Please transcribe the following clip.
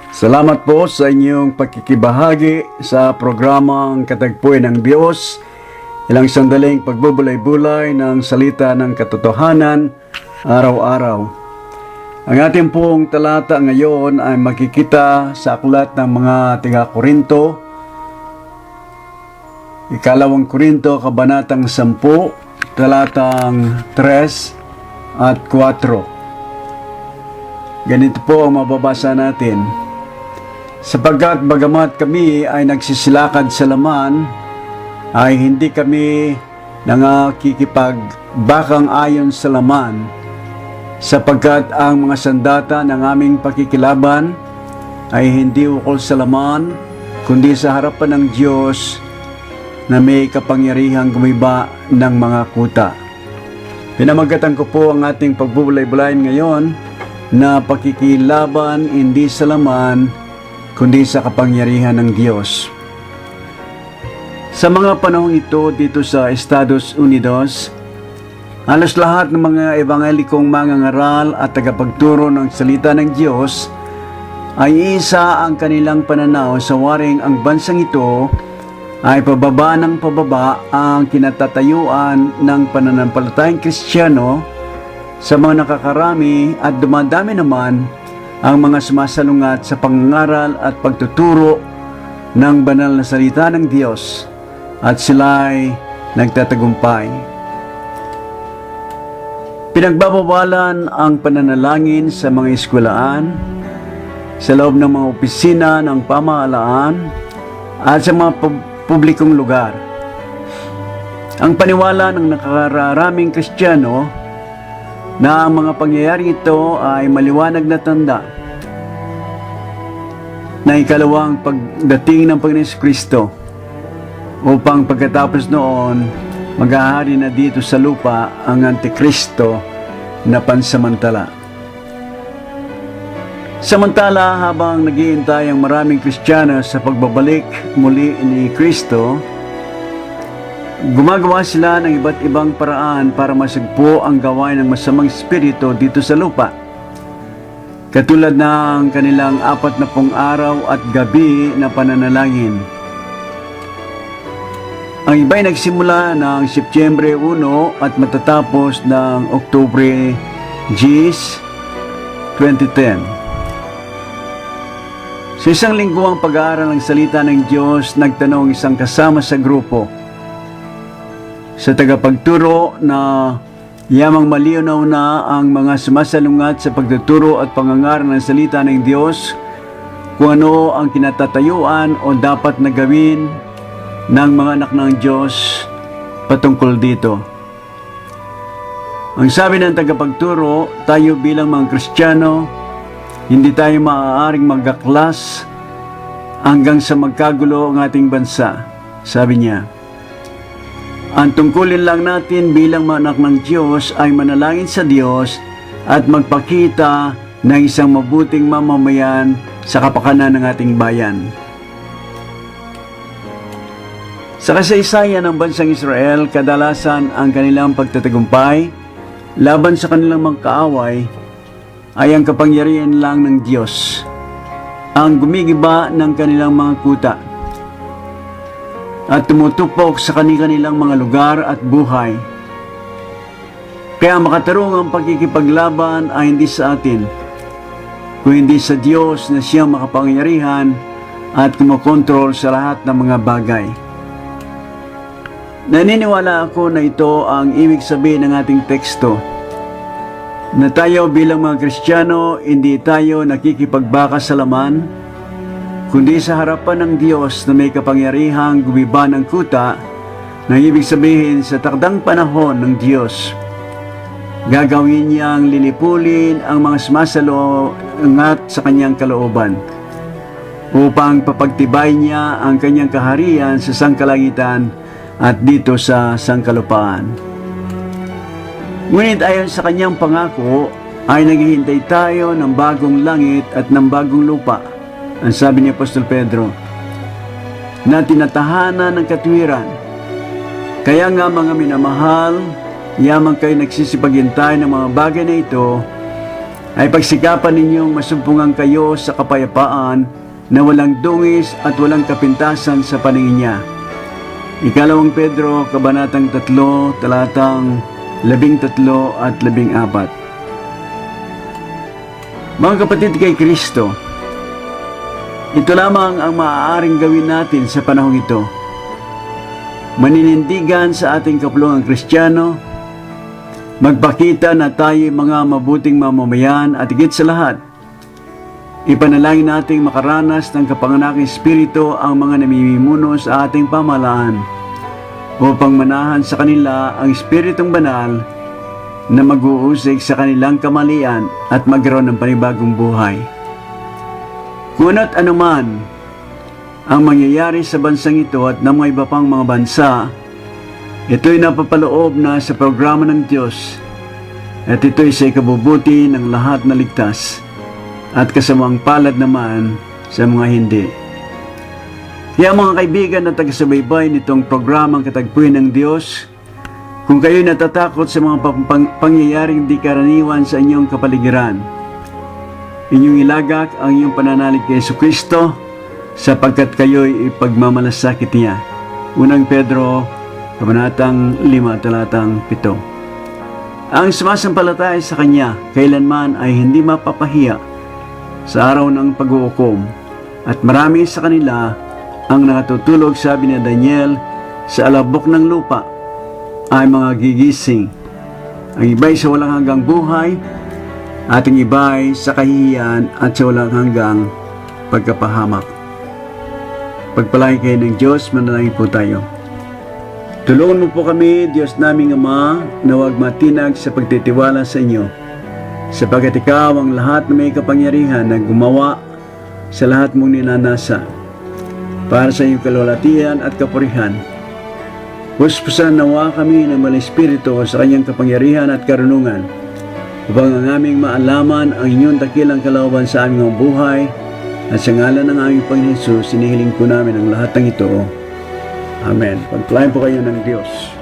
Salamat po sa inyong pagkikibahagi sa programang Katagpuin ng Diyos, ilang sandaling pagbubulay-bulay ng salita ng katotohanan araw-araw. Ang ating pong talata ngayon ay makikita sa aklat ng mga Tiga-Korinto, Ikalawang Korinto, Kabanatang 10, talatang 3 at 4. Ganito po ang mababasa natin. Sapagkat bagamat kami ay nagsisilakad sa laman, ay hindi kami nangakikipagbakang ayon sa laman, sapagkat ang mga sandata ng aming pakikilaban ay hindi ukol sa laman, kundi sa harapan ng Diyos na may kapangyarihang gumiba ng mga kuta. Pinamagatan ko po ang ating pagbubulay-bulayan ngayon na pakikilaban hindi sa laman, kundi sa kapangyarihan ng Diyos. Sa mga panahong ito dito sa Estados Unidos, halos lahat ng mga evangelikong mangangaral at tagapagturo ng salita ng Diyos ay isa ang kanilang pananaw sa waring ang bansang ito ay pababa ng pababa ang kinatatayuan ng pananampalatayang Kristiyano sa mga nakakarami at dumadami naman ang mga sumasalungat sa pangangaral at pagtuturo ng banal na salita ng Diyos at sila'y nagtatagumpay. Pinagbabawalan ang pananalangin sa mga eskwelahan, sa loob ng mga opisina ng pamahalaan at sa mga publikong lugar. Ang paniwala ng nakakaraming Kristiyano na ang mga pangyayari ito ay maliwanag na tanda na ikalawang pagdating ng Panginoon Kristo upang pagkatapos noon maghahari na dito sa lupa ang Antikristo na pansamantala. Samantala, habang naghihintay ang maraming Kristiyano sa pagbabalik muli ni Kristo, gumagawa sila ng iba't ibang paraan para masugpo ang gawain ng masamang espiritu dito sa lupa. Katulad ng kanilang 40 araw at gabi na pananalangin. Ang iba'y nagsimula ng Setyembre 1 at matatapos ng Oktubre 10, 2010. Sa isang lingguang pag-aaral ng salita ng Diyos, nagtanong isang kasama sa grupo sa tagapagturo na yamang malinaw na ang mga sumasalungat sa pagtuturo at pangangaral ng salita ng Diyos kung ano ang kinatatayuan o dapat na gawin ng mga anak ng Diyos patungkol dito. Ang sabi ng tagapagturo, tayo bilang mga Kristiyano, hindi tayo maaaring magkaklas hanggang sa magkagulo ang ating bansa, sabi niya. Ang tungkulin lang natin bilang mga anak ng Diyos ay manalangin sa Diyos at magpakita ng isang mabuting mamamayan sa kapakanan ng ating bayan. Sa kasaysayan ng bansang Israel, kadalasan ang kanilang pagtatagumpay laban sa kanilang mga kaaway ay ang kapangyarihan lang ng Diyos, ang gumigiba ng kanilang mga kuta at tumutupok sa kanilang mga lugar at buhay. Kaya makatarungang pagkikipaglaban ay hindi sa atin, kung hindi sa Diyos na siyang makapangyarihan at kumokontrol sa lahat ng mga bagay. Naniniwala ako na ito ang ibig sabihin ng ating teksto, na tayo bilang mga Kristiyano, hindi tayo nakikipagbaka sa laman, kundi sa harapan ng Diyos na may kapangyarihang gumiba ng kuta, na ibig sabihin sa takdang panahon ng Diyos. Gagawin niyang lilipulin ang mga sumasalungat sa kanyang kalooban, upang papagtibay niya ang kanyang kaharian sa sangkalangitan at dito sa sangkalupaan. Ngunit ayon sa kanyang pangako, ay naghihintay tayo ng bagong langit at ng bagong lupa, ang sabi ni Apostol Pedro, na tinatahanan ng katwiran. Kaya nga mga minamahal, yamang kayo nagsisipaghintay ng mga bagay na ito, ay pagsikapan ninyong masumpungan kayo sa kapayapaan na walang dungis at walang kapintasan sa paningin niya. Ikalawang Pedro, Kabanatang 3, talatang 13 at 14. Mga kapatid kay Kristo, ito lamang ang maaaring gawin natin sa panahong ito. Maninindigan sa ating kapulungang Kristiyano, magpakita na tayo mga mabuting mamamayan at higit sa lahat, ipanalangin nating makaranas ng kapanganaking Espiritu ang mga namimimuno sa ating pamahalaan upang manahan sa kanila ang Espiritong Banal na mag-uusig sa kanilang kamalian at magkaroon ng panibagong buhay. Kunat anuman ang mangyayari sa bansang ito at ng mga iba pang mga bansa, ito'y napapaloob na sa programa ng Diyos at ito'y sa ikabubuti ng lahat na ligtas at kasamang palad naman sa mga hindi. Kaya mga kaibigan na taga-subaybay nitong programang Katagpuin ng Diyos, kung kayo'y natatakot sa mga pangyayaring di karaniwan sa inyong kapaligiran, inyong ilagak ang inyong pananalig kay Jesucristo sapagkat kayo'y ipagmamalasakit niya. Unang Pedro, Kabanatang 5, talatang 7. Ang sumasampalataya sa Kanya kailanman ay hindi mapapahiya sa araw ng pag-uukom, at marami sa kanila ang nakatutulog, sabi ni Daniel, sa alabok ng lupa ay mga gigising. Ang iba'y sa walang hanggang buhay, at ang iba'y sa kahihiyan at sa walang hanggang pagkapahamak. Pagpalain kayo ng Diyos, manalangin po tayo. Tulungan mo po kami, Diyos naming Ama, na huwag matinag sa pagtitiwala sa inyo, sapagkat ikaw ang lahat na may kapangyarihan na gumawa sa lahat mong ninanasa para sa iyong kalwalatian at kapurihan. Puspusan nawa kami ng maling espiritu sa kanyang kapangyarihan at karunungan, upang ang aming maalaman ang inyong dakilang kalooban sa aming buhay, at sa ngalan ng aming Panginoon Jesus, sinihiling po namin ang lahat ng ito. Amen. Pagpalain po kayo ng Diyos.